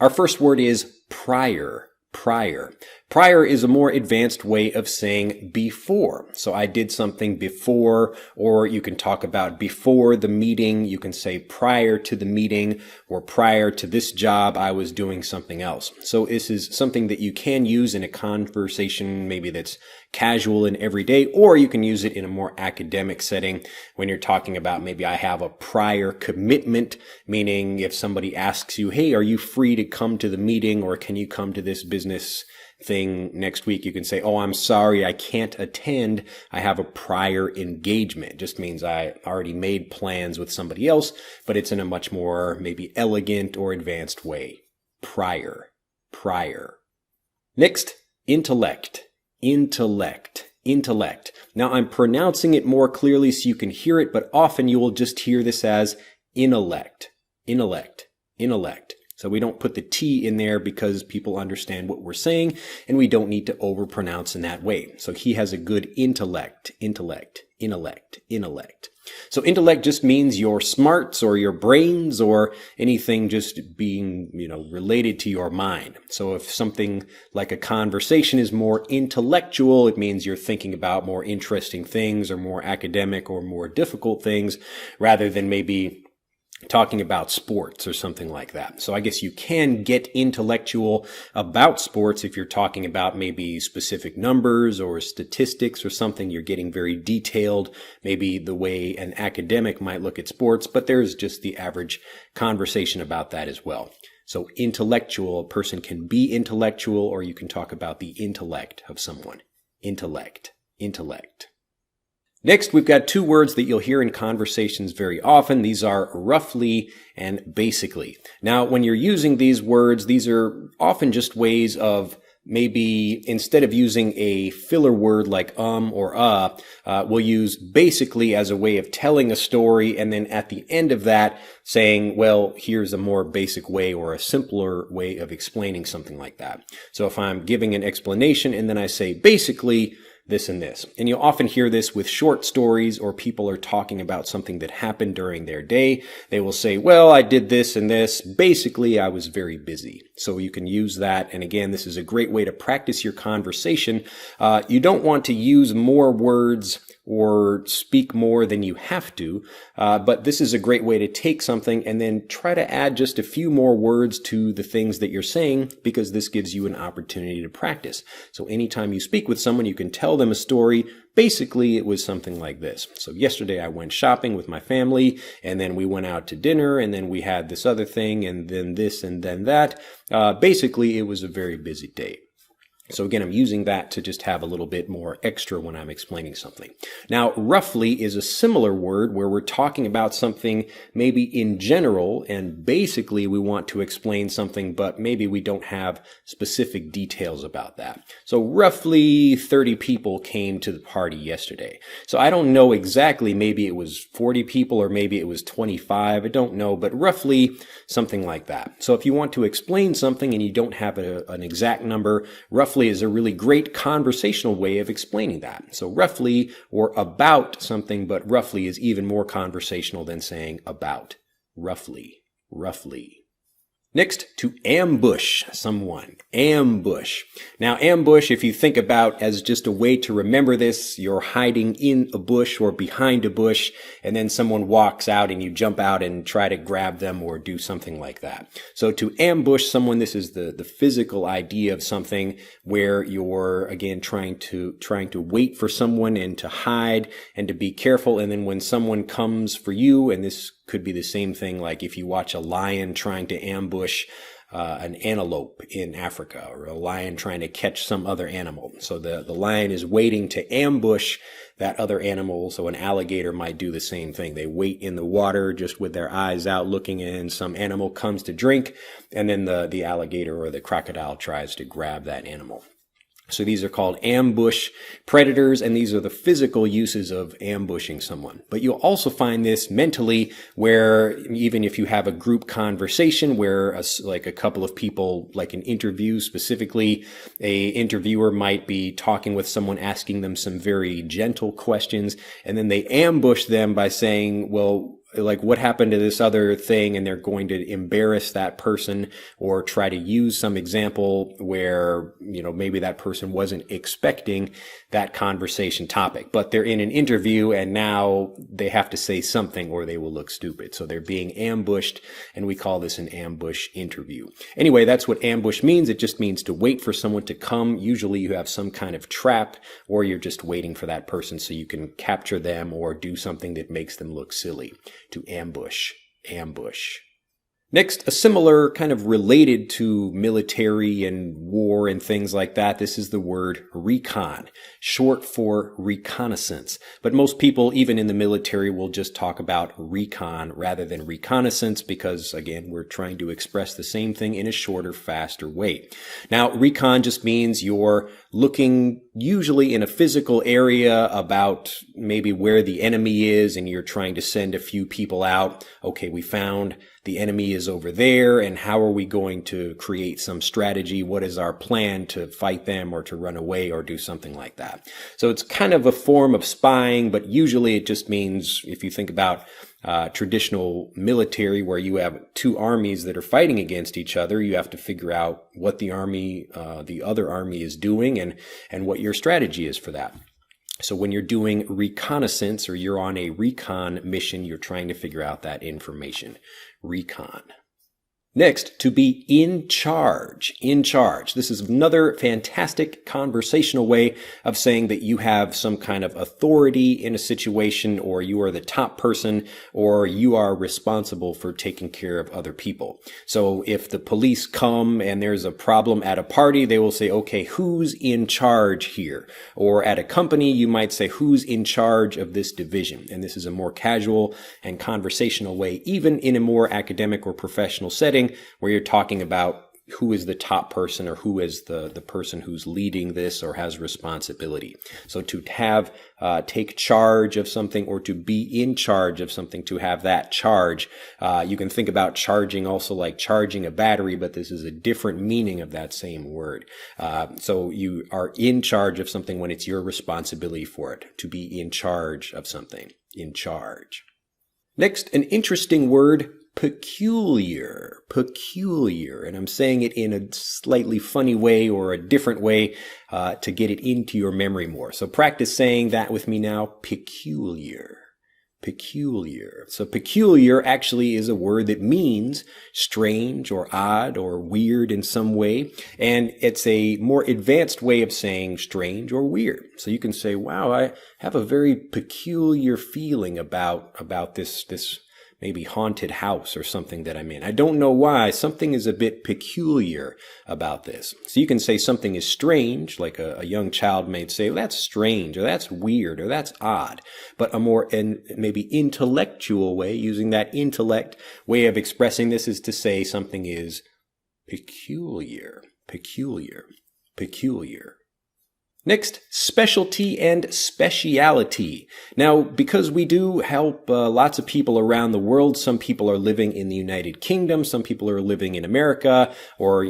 Our first word is prior. Prior. Prior is a more advanced way of saying before. So I did something before, or you can talk about before the meeting. You can say prior to the meeting, or prior to this job, I was doing something else. So this is something that you can use in a conversation, maybe that's casual and everyday, or you can use it in a more academic setting when you're talking about maybe I have a prior commitment, meaning if somebody asks you, hey, are you free to come to the meeting, or can you come to this business thing next week? You can say, oh, I'm sorry, I can't attend. I have a prior engagement. It just means I already made plans with somebody else, but it's in a much more maybe elegant or advanced way. Prior. Prior. Next, intellect. Intellect. Intellect. Now I'm pronouncing it more clearly so you can hear it, but often you will just hear this as intellect. Intellect. Intellect. So we don't put the T in there because people understand what we're saying, and we don't need to overpronounce in that way. So he has a good intellect, intellect, intellect, intellect. So intellect just means your smarts or your brains or anything just being, related to your mind. So if something like a conversation is more intellectual, it means you're thinking about more interesting things or more academic or more difficult things rather than maybe talking about sports or something like that. So I guess you can get intellectual about sports if you're talking about maybe specific numbers or statistics or something. You're getting very detailed, maybe the way an academic might look at sports, but there's just the average conversation about that as well. So intellectual, a person can be intellectual, or you can talk about the intellect of someone. Intellect, intellect. Next, we've got two words that you'll hear in conversations very often. These are roughly and basically. Now, when you're using these words, these are often just ways of maybe instead of using a filler word like or we'll use basically as a way of telling a story, and then at the end of that saying, well, here's a more basic way or a simpler way of explaining something like that. So if I'm giving an explanation and then I say basically this and this. And you'll often hear this with short stories, or people are talking about something that happened during their day. They will say, well, I did this and this. Basically, I was very busy. So you can use that. And again, this is a great way to practice your conversation. You don't want to use more words or speak more than you have to, but this is a great way to take something and then try to add just a few more words to the things that you're saying, because this gives you an opportunity to practice. So anytime you speak with someone, you can tell them a story. Basically, it was something like this. So yesterday I went shopping with my family, and then we went out to dinner, and then we had this other thing, and then this, and then that. Basically, it was a very busy day. So again, I'm using that to just have a little bit more extra when I'm explaining something. Now, roughly is a similar word where we're talking about something maybe in general, and basically we want to explain something, but maybe we don't have specific details about that. So roughly 30 people came to the party yesterday. So I don't know exactly, maybe it was 40 people or maybe it was 25. I don't know, but roughly something like that. So if you want to explain something and you don't have an exact number, roughly is a really great conversational way of explaining that. So roughly or about something, but roughly is even more conversational than saying about. Roughly, roughly. Next, to ambush someone. Ambush. Now, ambush, if you think about as just a way to remember this, you're hiding in a bush or behind a bush, and then someone walks out and you jump out and try to grab them or do something like that. So to ambush someone, this is the physical idea of something where you're, again, trying to wait for someone and to hide and to be careful. And then when someone comes for you, and this could be the same thing like if you watch a lion trying to ambush an antelope in Africa, or a lion trying to catch some other animal. So the lion is waiting to ambush that other animal. So an alligator might do the same thing. They wait in the water just with their eyes out looking in. Some animal comes to drink, and then the alligator or the crocodile tries to grab that animal. So these are called ambush predators, and these are the physical uses of ambushing someone. But you'll also find this mentally, where even if you have a group conversation where like a couple of people, like an interview specifically, a interviewer might be talking with someone, asking them some very gentle questions, and then they ambush them by saying, well, like what happened to this other thing, and they're going to embarrass that person or try to use some example where, maybe that person wasn't expecting that conversation topic, but they're in an interview and now they have to say something or they will look stupid. So they're being ambushed, and we call this an ambush interview. Anyway, that's what ambush means. It just means to wait for someone to come. Usually you have some kind of trap, or you're just waiting for that person so you can capture them or do something that makes them look silly. To ambush. Next, a similar kind of related to military and war and things like that. This is the word recon, short for reconnaissance. But most people, even in the military, will just talk about recon rather than reconnaissance because, again, we're trying to express the same thing in a shorter, faster way. Now, recon just means you're looking usually in a physical area about maybe where the enemy is, and you're trying to send a few people out. Okay, we found the enemy is over there, and how are we going to create some strategy? What is our plan to fight them or to run away or do something like that? So it's kind of a form of spying, but usually it just means, if you think about traditional military where you have two armies that are fighting against each other, you have to figure out what the other army is doing and what your strategy is for that. So when you're doing reconnaissance or you're on a recon mission, you're trying to figure out that information. Recon. Next, to be in charge. In charge. This is another fantastic conversational way of saying that you have some kind of authority in a situation, or you are the top person, or you are responsible for taking care of other people. So if the police come and there's a problem at a party, they will say, okay, who's in charge here? Or at a company, you might say, who's in charge of this division? And this is a more casual and conversational way, even in a more academic or professional setting, where you're talking about who is the top person or who is the person who's leading this or has responsibility. So to have, take charge of something, or to be in charge of something, to have that charge. You can think about charging also like charging a battery, but this is a different meaning of that same word. So you are in charge of something when it's your responsibility for it. To be in charge of something. In charge. Next, an interesting word, peculiar, and I'm saying it in a slightly funny way or a different way to get it into your memory more. So practice saying that with me now, peculiar. So peculiar actually is a word that means strange or odd or weird in some way, and it's a more advanced way of saying strange or weird. So you can say, wow, I have a very peculiar feeling about this maybe haunted house or something that I'm in. I don't know why. Something is a bit peculiar about this. So you can say something is strange, like a young child may say, well, that's strange, or that's weird, or that's odd. But a more maybe intellectual way, using that intellect way of expressing this, is to say something is peculiar. Next, specialty and speciality. Now, because we do help lots of people around the world, some people are living in the United Kingdom, some people are living in America, or,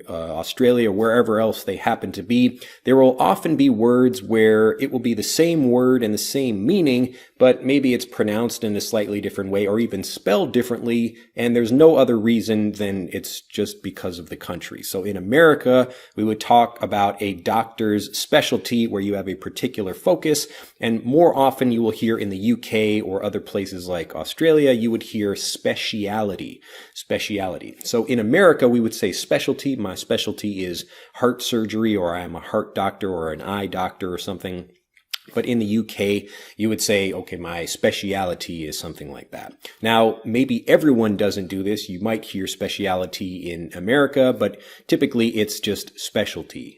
Australia, or wherever else they happen to be, there will often be words where it will be the same word and the same meaning, but maybe it's pronounced in a slightly different way or even spelled differently, and there's no other reason than it's just because of the country. So in America, we would talk about a doctor's specialty where you have a particular focus, and more often you will hear in the UK or other places like Australia, you would hear speciality. So in America, we would say specialty. My specialty is heart surgery, or I'm a heart doctor or an eye doctor or something. But in the UK, you would say, okay, my speciality is something like that. Now, maybe everyone doesn't do this. You might hear speciality in America, but typically it's just specialty.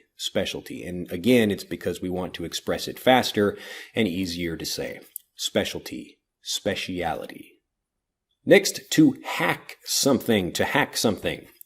And again, it's because we want to express it faster and easier to say. Specialty, speciality. Next, to hack something.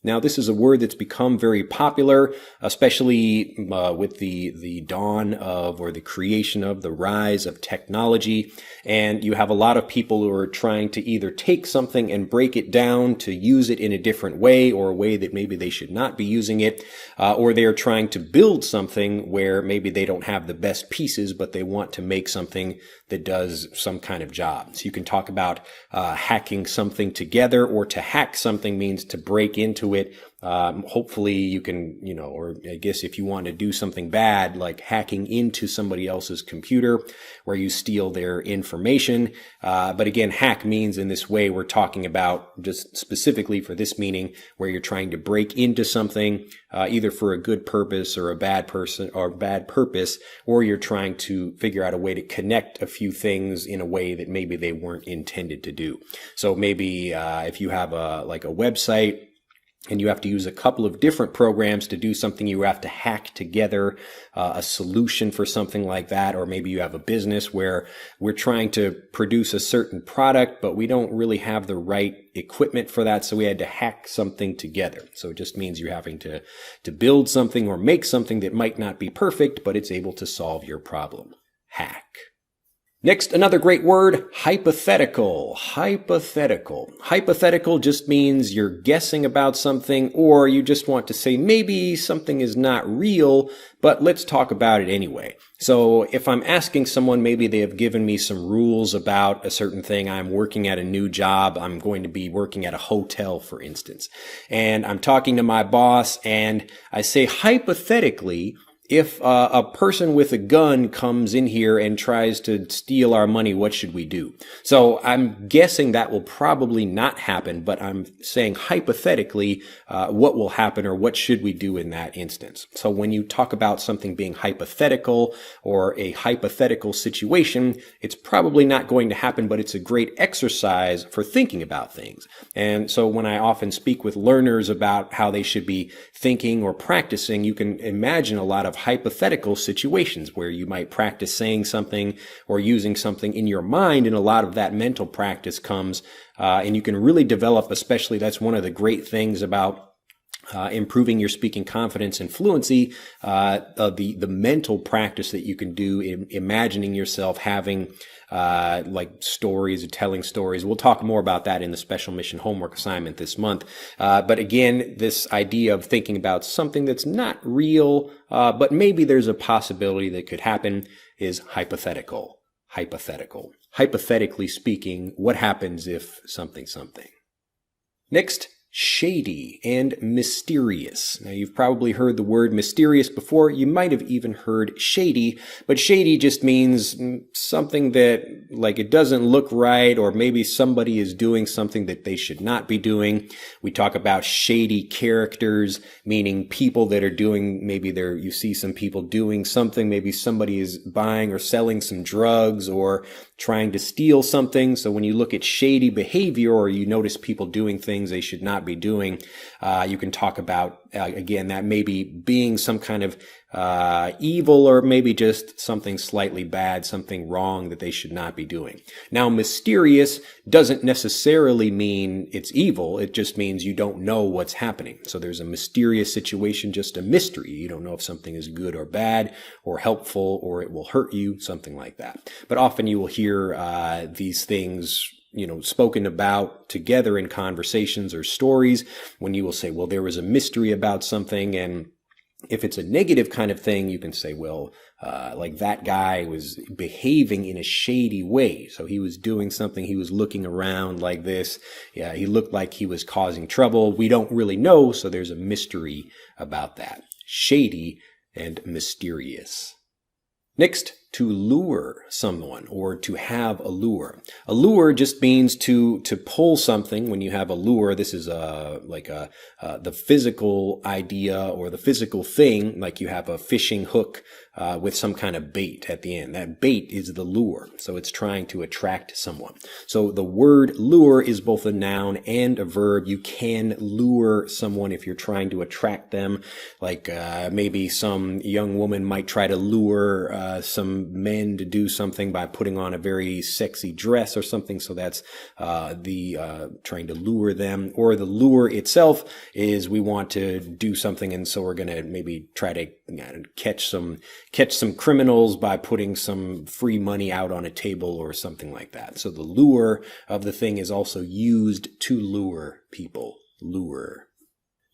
Now, this is a word that's become very popular, especially with the dawn of, or the creation of, the rise of technology. And you have a lot of people who are trying to either take something and break it down to use it in a different way, or a way that maybe they should not be using it, or they are trying to build something where maybe they don't have the best pieces, but they want to make something that does some kind of job. So you can talk about hacking something together, or to hack something means to break into it. Hopefully you can, or I guess if you want to do something bad, like hacking into somebody else's computer where you steal their information. But again, hack means in this way, we're talking about just specifically for this meaning where you're trying to break into something, either for a good purpose or a bad purpose, or you're trying to figure out a way to connect a few things in a way that maybe they weren't intended to do. So maybe, if you have a website, and you have to use a couple of different programs to do something, you have to hack together a solution for something like that. Or maybe you have a business where we're trying to produce a certain product, but we don't really have the right equipment for that, so we had to hack something together. So it just means you're having to build something or make something that might not be perfect, but it's able to solve your problem. Hack. Next, another great word, hypothetical. Hypothetical. Hypothetical just means you're guessing about something, or you just want to say maybe something is not real, but let's talk about it anyway. So if I'm asking someone, maybe they have given me some rules about a certain thing. I'm working at a new job. I'm going to be working at a hotel, for instance. And I'm talking to my boss, and I say, hypothetically, if a person with a gun comes in here and tries to steal our money, what should we do? So I'm guessing that will probably not happen, but I'm saying hypothetically, what will happen, or what should we do in that instance? So when you talk about something being hypothetical or a hypothetical situation, it's probably not going to happen, but it's a great exercise for thinking about things. And so when I often speak with learners about how they should be thinking or practicing, you can imagine a lot of hypothetical situations where you might practice saying something or using something in your mind, and a lot of that mental practice comes, and you can really develop, especially that's one of the great things about improving your speaking confidence and fluency, the mental practice that you can do in imagining yourself having like stories or telling stories. We'll talk more about that in the special mission homework assignment this month. But again, this idea of thinking about something that's not real, but maybe there's a possibility that could happen, is hypothetical. Hypothetical. Hypothetically speaking, what happens if something? Next, shady and mysterious. Now, you've probably heard the word mysterious before. You might have even heard shady, but shady just means something that, like, it doesn't look right, or maybe somebody is doing something that they should not be doing. We talk about shady characters, meaning people that are doing, maybe you see some people doing something, maybe somebody is buying or selling some drugs or trying to steal something. So when you look at shady behavior, or you notice people doing things they should not be doing, you can talk about, again, that maybe being some kind of evil, or maybe just something slightly bad, something wrong that they should not be doing. Now, mysterious doesn't necessarily mean it's evil. It just means you don't know what's happening. So there's a mysterious situation, just a mystery. You don't know if something is good or bad, or helpful, or it will hurt you, something like that. But often you will hear these things spoken about together in conversations or stories, when you will say, well, there was a mystery about something. And if it's a negative kind of thing, you can say, well, like that guy was behaving in a shady way. So he was doing something, he was looking around like this. Yeah, he looked like he was causing trouble. We don't really know, so there's a mystery about that. Shady and mysterious. Next, to lure someone, or to have a lure. A lure just means to pull something. When you have a lure, this is the physical idea, or the physical thing, like you have a fishing hook with some kind of bait at the end. That bait is the lure. So it's trying to attract someone. So the word lure is both a noun and a verb. You can lure someone if you're trying to attract them. Like maybe some young woman might try to lure some some men to do something by putting on a very sexy dress or something. So that's trying to lure them. Or the lure itself is we want to do something, and so we're going to maybe try to catch some criminals by putting some free money out on a table or something like that. So the lure of the thing is also used to lure people. Lure.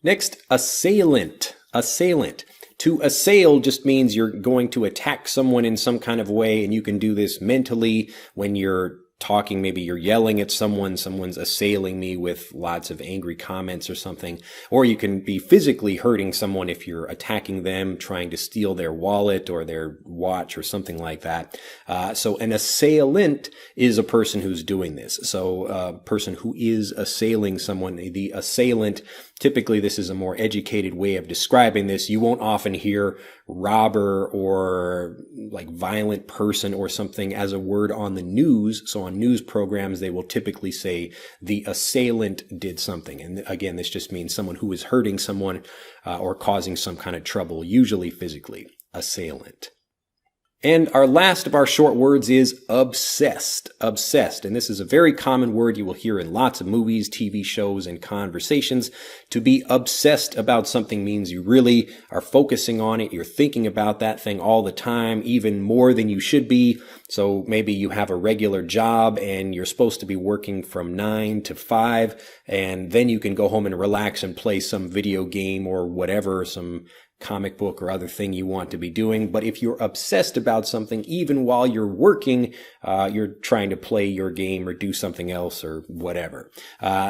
Next, assailant. Assailant. To assail just means you're going to attack someone in some kind of way, and you can do this mentally when you're talking. Maybe you're yelling at someone's assailing me with lots of angry comments or something. Or you can be physically hurting someone if you're attacking them, trying to steal their wallet or their watch or something like that. So an assailant is a person who's doing this. So a person who is assailing someone, the assailant, typically this is a more educated way of describing this. You won't often hear robber or like violent person or something as a word on the news. So on news programs, they will typically say the assailant did something. And again, this just means someone who is hurting someone or causing some kind of trouble, usually physically. Assailant. And our last of our short words is obsessed. Obsessed. And this is a very common word you will hear in lots of movies, TV shows, and conversations. To be obsessed about something means you really are focusing on it. You're thinking about that thing all the time, even more than you should be. So maybe you have a regular job and you're supposed to be working from 9 to 5, and then you can go home and relax and play some video game or whatever, some comic book or other thing you want to be doing. But if you're obsessed about something, even while you're working, you're trying to play your game or do something else or whatever.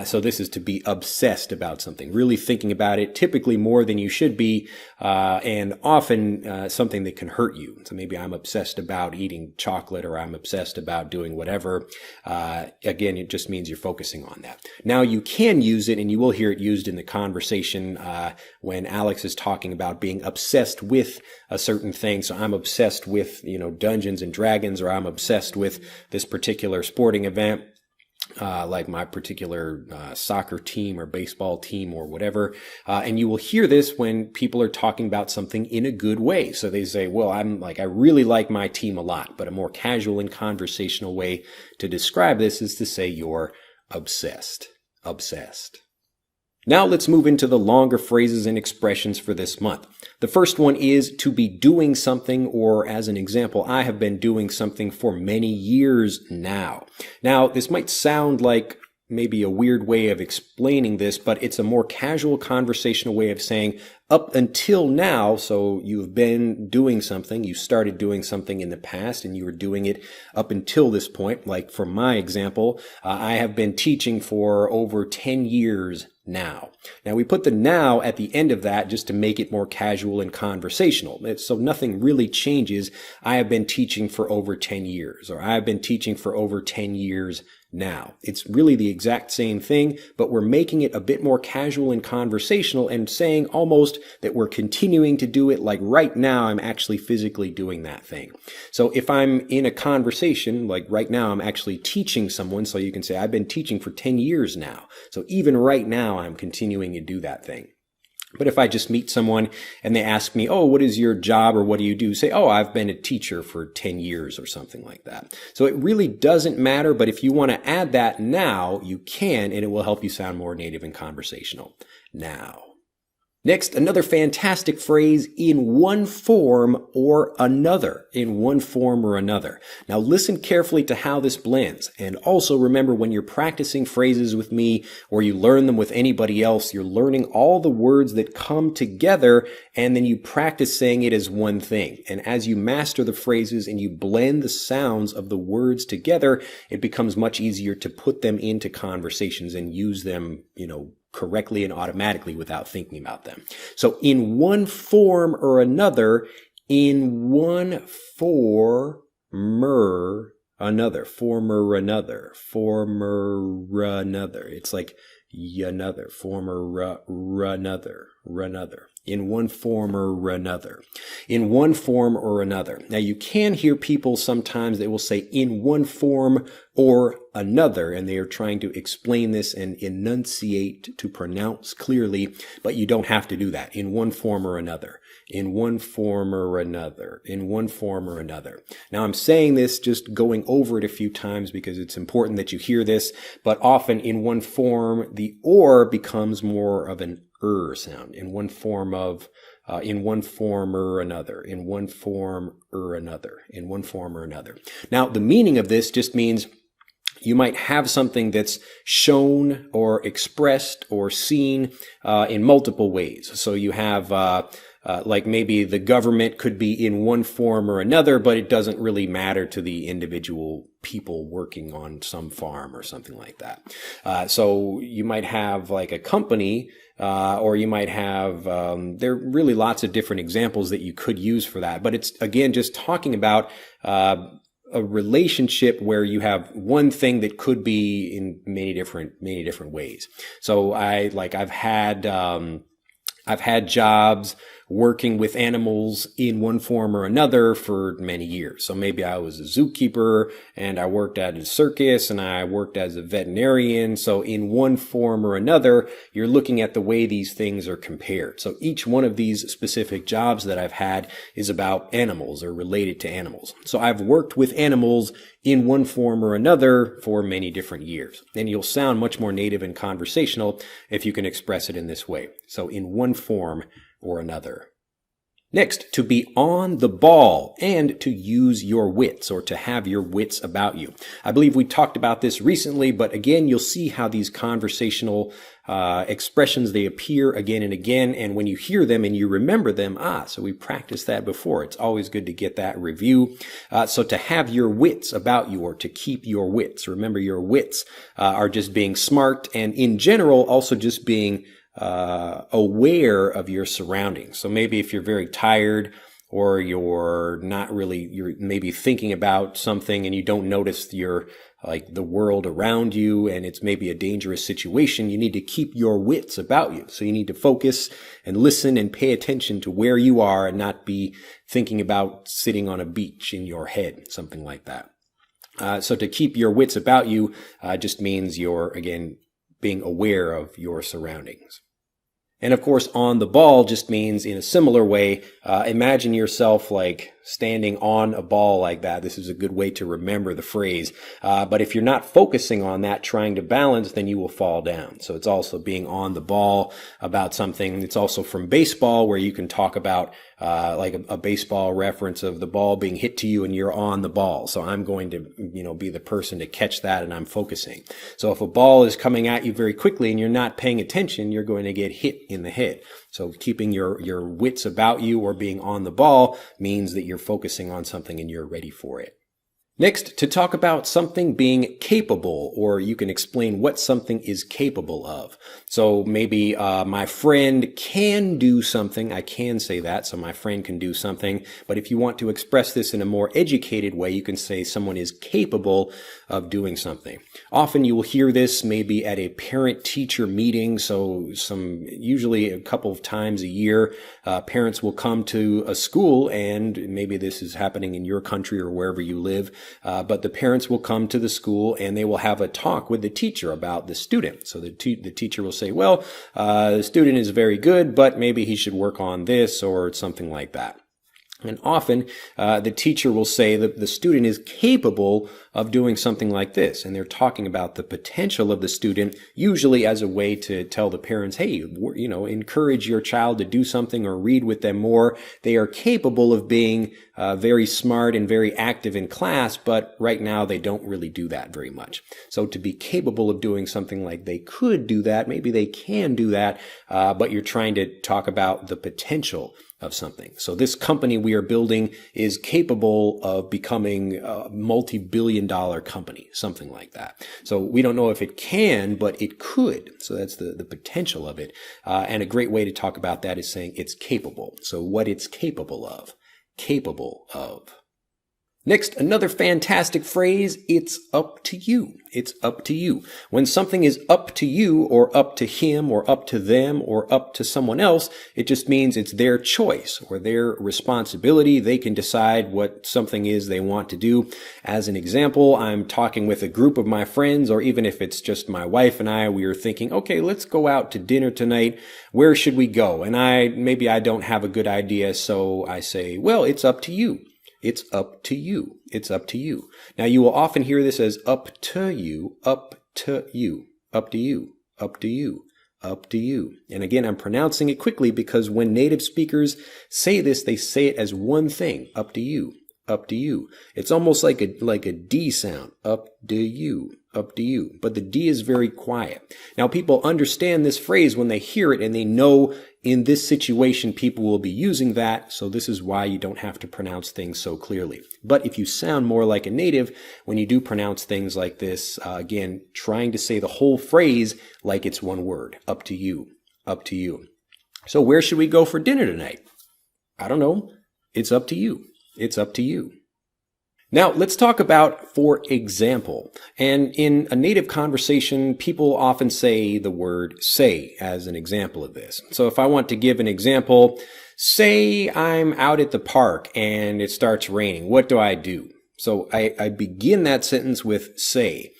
So this is to be obsessed about something, really thinking about it, typically more than you should be, and often something that can hurt you. So maybe I'm obsessed about eating chocolate, or I'm obsessed about doing whatever. Again, it just means you're focusing on that. Now you can use it, and you will hear it used in the conversation when Alex is talking about being obsessed with a certain thing. So I'm obsessed with, Dungeons and Dragons, or I'm obsessed with this particular sporting event, like my particular soccer team or baseball team or whatever. And you will hear this when people are talking about something in a good way. So they say, well, I really like my team a lot. But a more casual and conversational way to describe this is to say you're obsessed. Obsessed. Now let's move into the longer phrases and expressions for this month. The first one is to be doing something, or as an example, I have been doing something for many years now. Now, this might sound like maybe a weird way of explaining this, but it's a more casual conversational way of saying up until now. So you've been doing something, you started doing something in the past, and you were doing it up until this point. Like for my example, I have been teaching for over 10 years now. Now we put the now at the end of that just to make it more casual and conversational. So nothing really changes. I have been teaching for over 10 years, or I have been teaching for over 10 years now. It's really the exact same thing, but we're making it a bit more casual and conversational and saying almost that we're continuing to do it, like right now I'm actually physically doing that thing. So if I'm in a conversation, like right now I'm actually teaching someone, so you can say I've been teaching for 10 years now. So even right now I'm continuing to do that thing. But if I just meet someone and they ask me, oh, what is your job or what do you do? Say, oh, I've been a teacher for 10 years or something like that. So it really doesn't matter, but if you want to add that now, you can, and it will help you sound more native and conversational. Now. Next, another fantastic phrase, in one form or another. In one form or another. Now listen carefully to how this blends. And also remember, when you're practicing phrases with me or you learn them with anybody else, you're learning all the words that come together, and then you practice saying it as one thing. And as you master the phrases and you blend the sounds of the words together, it becomes much easier to put them into conversations and use them, correctly and automatically without thinking about them. So in one form or another, in one former another, former another, former another. It's like another, former another, or another. In one form or another. In one form or another. Now you can hear people sometimes, they will say in one form or another, and they are trying to explain this and enunciate to pronounce clearly, but you don't have to do that. In one form or another. In one form or another. In one form or another. Now I'm saying this, just going over it a few times because it's important that you hear this, but often in one form, the or becomes more of an sound. In one form of, in one form or another. In one form or another. In one form or another. Now the meaning of this just means you might have something that's shown or expressed or seen in multiple ways. So you have like maybe the government could be in one form or another, but it doesn't really matter to the individual people working on some farm or something like that. So you might have like a company, or you might have, there are really lots of different examples that you could use for that. But it's, again, just talking about a relationship where you have one thing that could be in many different ways. So I've had jobs working with animals in one form or another for many years. So maybe I was a zookeeper and I worked at a circus and I worked as a veterinarian. So in one form or another, you're looking at the way these things are compared. So each one of these specific jobs that I've had is about animals or related to animals. So I've worked with animals in one form or another for many different years. And you'll sound much more native and conversational if you can express it in this way. So in one form or another. Next, to be on the ball and to use your wits or to have your wits about you. I believe we talked about this recently, but again, you'll see how these conversational expressions, they appear again and again. And when you hear them and you remember them, so we practiced that before. It's always good to get that review. So to have your wits about you or to keep your wits. Remember, your wits are just being smart and in general also just being aware of your surroundings. So maybe if you're very tired or you're maybe thinking about something and you don't notice the world around you and it's maybe a dangerous situation, you need to keep your wits about you. So you need to focus and listen and pay attention to where you are and not be thinking about sitting on a beach in your head, something like that. So to keep your wits about you just means you're, again, being aware of your surroundings. And of course, on the ball just means in a similar way, imagine yourself like standing on a ball like that. This is a good way to remember the phrase. But if you're not focusing on that, trying to balance, then you will fall down. So it's also being on the ball about something. It's also from baseball where you can talk about like a baseball reference of the ball being hit to you and you're on the ball. So I'm going to, be the person to catch that and I'm focusing. So if a ball is coming at you very quickly and you're not paying attention, you're going to get hit in the head. So keeping your wits about you or being on the ball means that you're focusing on something and you're ready for it. Next, to talk about something being capable, or you can explain what something is capable of. So maybe my friend can do something. I can say that, so my friend can do something. But if you want to express this in a more educated way, you can say someone is capable of doing something. Often you will hear this maybe at a parent-teacher meeting. So usually a couple of times a year, parents will come to a school, and maybe this is happening in your country or wherever you live. But the parents will come to the school and they will have a talk with the teacher about the student. So the teacher will say, well, the student is very good, but maybe he should work on this or something like that. And often the teacher will say that the student is capable of doing something like this. And they're talking about the potential of the student, usually as a way to tell the parents, hey, encourage your child to do something or read with them more. They are capable of being very smart and very active in class, but right now they don't really do that very much. So to be capable of doing something like they could do that, maybe they can do that, but you're trying to talk about the potential of something. So this company we are building is capable of becoming a multi-billion-dollar company, something like that. So we don't know if it can, but it could. So that's the potential of it. And a great way to talk about that is saying it's capable. So what it's capable of. Capable of. Next, another fantastic phrase, it's up to you. It's up to you. When something is up to you or up to him or up to them or up to someone else, it just means it's their choice or their responsibility. They can decide what something is they want to do. As an example, I'm talking with a group of my friends, or even if it's just my wife and I, we are thinking, okay, let's go out to dinner tonight. Where should we go? And maybe I don't have a good idea, so I say, well, it's up to you. It's up to you. It's up to you. Now, you will often hear this as up to you, up to you, up to you, up to you, up to you. And again, I'm pronouncing it quickly because when native speakers say this, they say it as one thing, up to you, up to you. It's almost like a D sound, up to you, up to you. But the D is very quiet. Now, people understand this phrase when they hear it and they know in this situation, people will be using that, so this is why you don't have to pronounce things so clearly. But if you sound more like a native, when you do pronounce things like this, again, trying to say the whole phrase like it's one word, up to you, up to you. So where should we go for dinner tonight? I don't know. It's up to you. It's up to you. Now, let's talk about for example. And in a native conversation, people often say the word say as an example of this. So if I want to give an example, say I'm out at the park and it starts raining. What do I do? So I begin that sentence with say.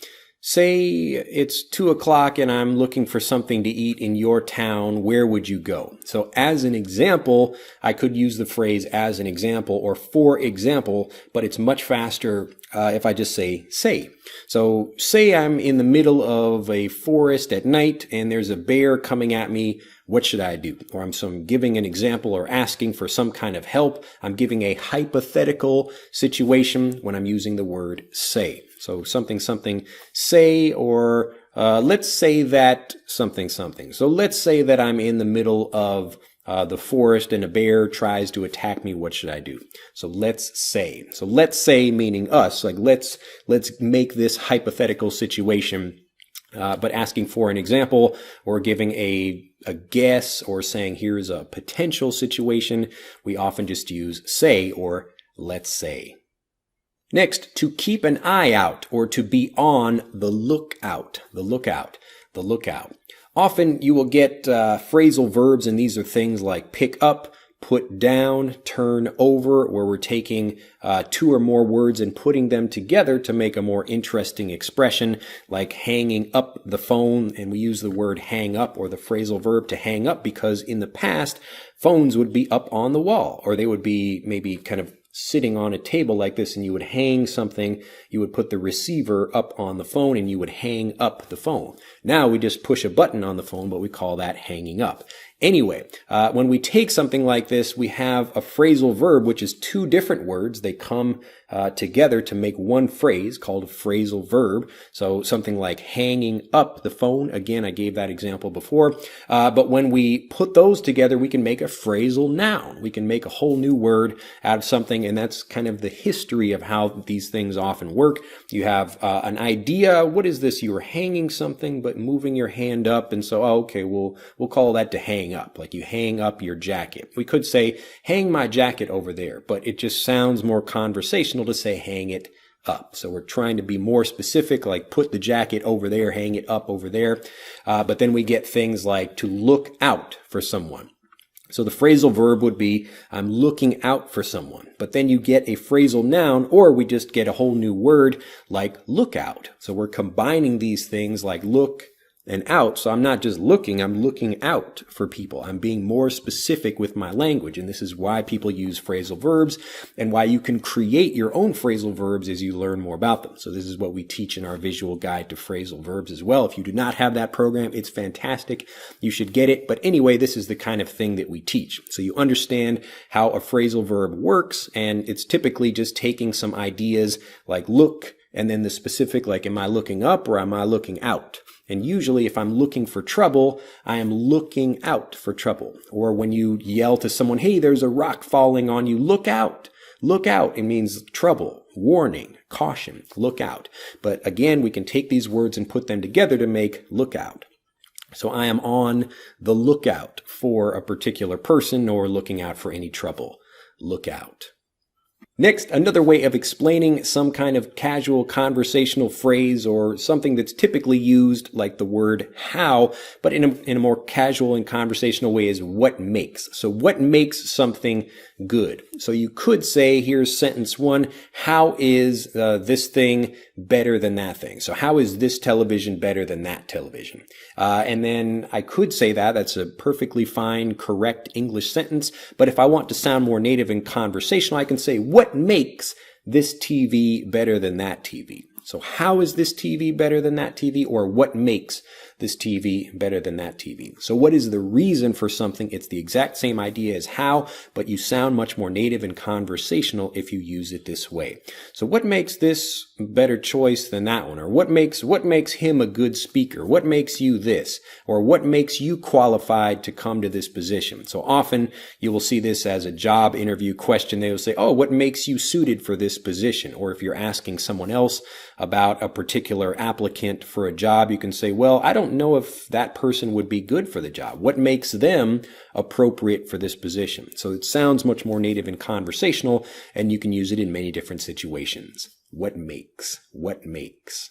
Say it's 2:00 and I'm looking for something to eat in your town. Where would you go? So as an example, I could use the phrase as an example or for example, but it's much faster if I just say. So say I'm in the middle of a forest at night and there's a bear coming at me. What should I do? Or I'm giving an example or asking for some kind of help. I'm giving a hypothetical situation when I'm using the word say. So something, say, or let's say that something. So let's say that I'm in the middle of the forest and a bear tries to attack me. What should I do? So let's say. So let's say meaning us, like let's make this hypothetical situation. But asking for an example or giving a guess or saying here's a potential situation, we often just use say or let's say. Next, to keep an eye out or to be on the lookout. Often you will get phrasal verbs, and these are things like pick up, put down, turn over, where we're taking two or more words and putting them together to make a more interesting expression, like hanging up the phone. And we use the word hang up or the phrasal verb to hang up because in the past, phones would be up on the wall, or they would be maybe kind of sitting on a table like this, and you would hang something, you would put the receiver up on the phone and you would hang up the phone. Now we just push a button on the phone, but we call that hanging up. Anyway, when we take something like this, we have a phrasal verb, which is two different words. They come together to make one phrase called a phrasal verb. So something like hanging up the phone. Again, I gave that example before. But when we put those together, we can make a phrasal noun. We can make a whole new word out of something. And that's kind of the history of how these things often work. You have an idea. What is this? You were hanging something, but moving your hand up. And so, okay, we'll call that to hang up, like you hang up your jacket. We could say, hang my jacket over there, but it just sounds more conversational to say hang it up. So we're trying to be more specific, like put the jacket over there, hang it up over there. But then we get things like to look out for someone. So the phrasal verb would be, I'm looking out for someone. But then you get a phrasal noun, or we just get a whole new word like lookout. So we're combining these things like look and out. So I'm not just looking, I'm looking out for people. I'm being more specific with my language. And this is why people use phrasal verbs and why you can create your own phrasal verbs as you learn more about them. So this is what we teach in our visual guide to phrasal verbs as well. If you do not have that program, it's fantastic. You should get it. But anyway, this is the kind of thing that we teach. So you understand how a phrasal verb works. And it's typically just taking some ideas like look, and then the specific, like, am I looking up or am I looking out? And usually if I'm looking for trouble, I am looking out for trouble. Or when you yell to someone, hey, there's a rock falling on you, look out. Look out. It means trouble, warning, caution, look out. But again, we can take these words and put them together to make look out. So I am on the lookout for a particular person or looking out for any trouble. Look out. Next, another way of explaining some kind of casual conversational phrase or something that's typically used, like the word how, but in a more casual and conversational way, is what makes. So what makes something good? So you could say, here's sentence one, how is this thing better than that thing? So how is this television better than that television? And then I could say that's a perfectly fine, correct English sentence. But if I want to sound more native and conversational, I can say, what makes this TV better than that TV? So how is this TV better than that TV? Or what makes this TV better than that TV? So what is the reason for something? It's the exact same idea as how, but you sound much more native and conversational if you use it this way. So what makes this better choice than that one? Or what makes him a good speaker? What makes you this? Or what makes you qualified to come to this position? So often you will see this as a job interview question. They will say, oh, what makes you suited for this position? Or if you're asking someone else about a particular applicant for a job, you can say, well, I don't know if that person would be good for the job. What makes them appropriate for this position? So it sounds much more native and conversational, and you can use it in many different situations. What makes? What makes?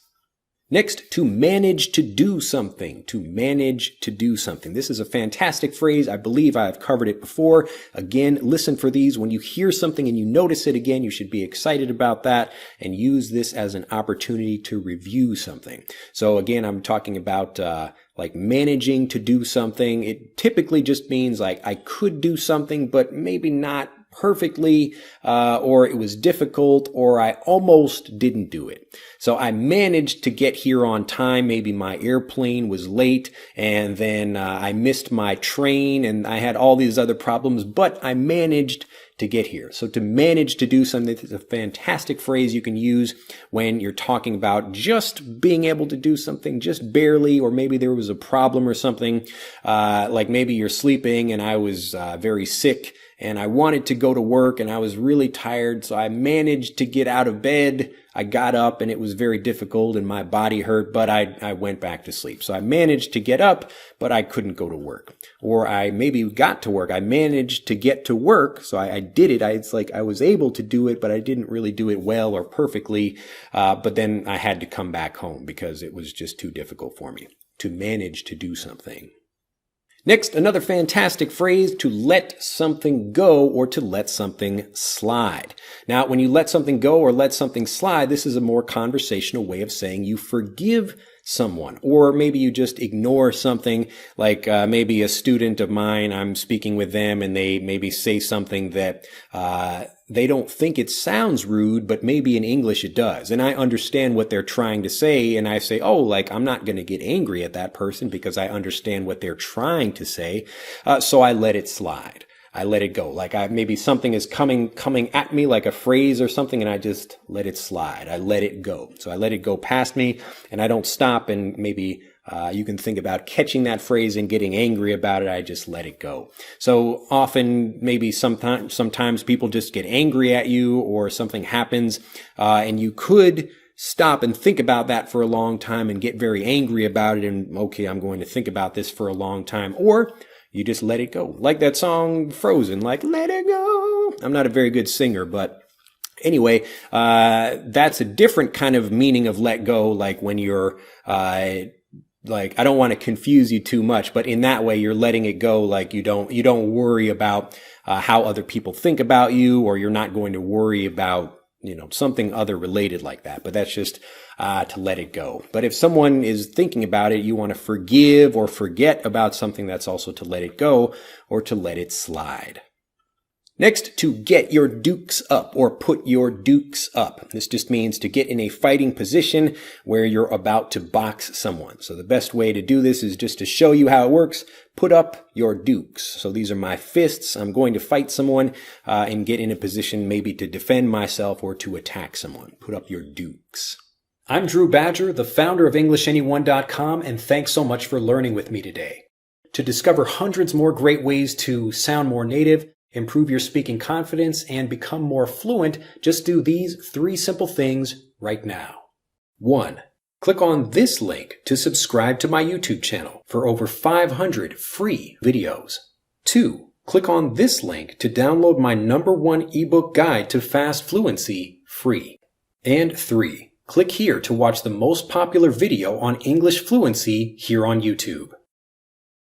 Next, to manage to do something. To manage to do something. This is a fantastic phrase. I believe I've covered it before. Again, listen for these. When you hear something and you notice it again, you should be excited about that and use this as an opportunity to review something. So again, I'm talking about like managing to do something. It typically just means like I could do something, but maybe not perfectly, or it was difficult, or I almost didn't do it. So I managed to get here on time. Maybe my airplane was late, and then I missed my train, and I had all these other problems, but I managed to get here. So to manage to do something is a fantastic phrase you can use when you're talking about just being able to do something just barely, or maybe there was a problem or something, like maybe you're sleeping and I was very sick and I wanted to go to work and I was really tired. So I managed to get out of bed. I got up and it was very difficult and my body hurt, but I went back to sleep. So I managed to get up, but I couldn't go to work. Or I maybe got to work. I managed to get to work. So I did it. It's like I was able to do it, but I didn't really do it well or perfectly. But then I had to come back home because it was just too difficult for me to manage to do something. Next, another fantastic phrase, to let something go or to let something slide. Now, when you let something go or let something slide, this is a more conversational way of saying you forgive someone, or maybe you just ignore something. Like maybe a student of mine, I'm speaking with them and they maybe say something that they don't think it sounds rude, but maybe in English it does. And I understand what they're trying to say. And I say, oh, like I'm not going to get angry at that person because I understand what they're trying to say. So I let it slide. I let it go. Like maybe something is coming at me like a phrase or something, and I just let it slide. I let it go. So I let it go past me and I don't stop and maybe you can think about catching that phrase and getting angry about it. I just let it go. So often, maybe sometimes people just get angry at you or something happens, and you could stop and think about that for a long time and get very angry about it. And okay, I'm going to think about this for a long time. Or you just let it go. Like that song Frozen, like let it go. I'm not a very good singer, but anyway, that's a different kind of meaning of let go. Like when you're, like, I don't want to confuse you too much, but in that way, you're letting it go. Like you don't worry about, how other people think about you, or you're not going to worry about, something other related like that. But that's just, to let it go. But if someone is thinking about it, you want to forgive or forget about something, that's also to let it go or to let it slide. Next, to get your dukes up or put your dukes up. This just means to get in a fighting position where you're about to box someone. So the best way to do this is just to show you how it works. Put up your dukes. So these are my fists. I'm going to fight someone and get in a position maybe to defend myself or to attack someone. Put up your dukes. I'm Drew Badger, the founder of EnglishAnyone.com, and thanks so much for learning with me today. To discover hundreds more great ways to sound more native, improve your speaking confidence, and become more fluent, just do these 3 simple things right now. 1. Click on this link to subscribe to my YouTube channel for over 500 free videos. 2. click on this link to download my #1 ebook guide to fast fluency free. And 3. Click here to watch the most popular video on English fluency here on YouTube.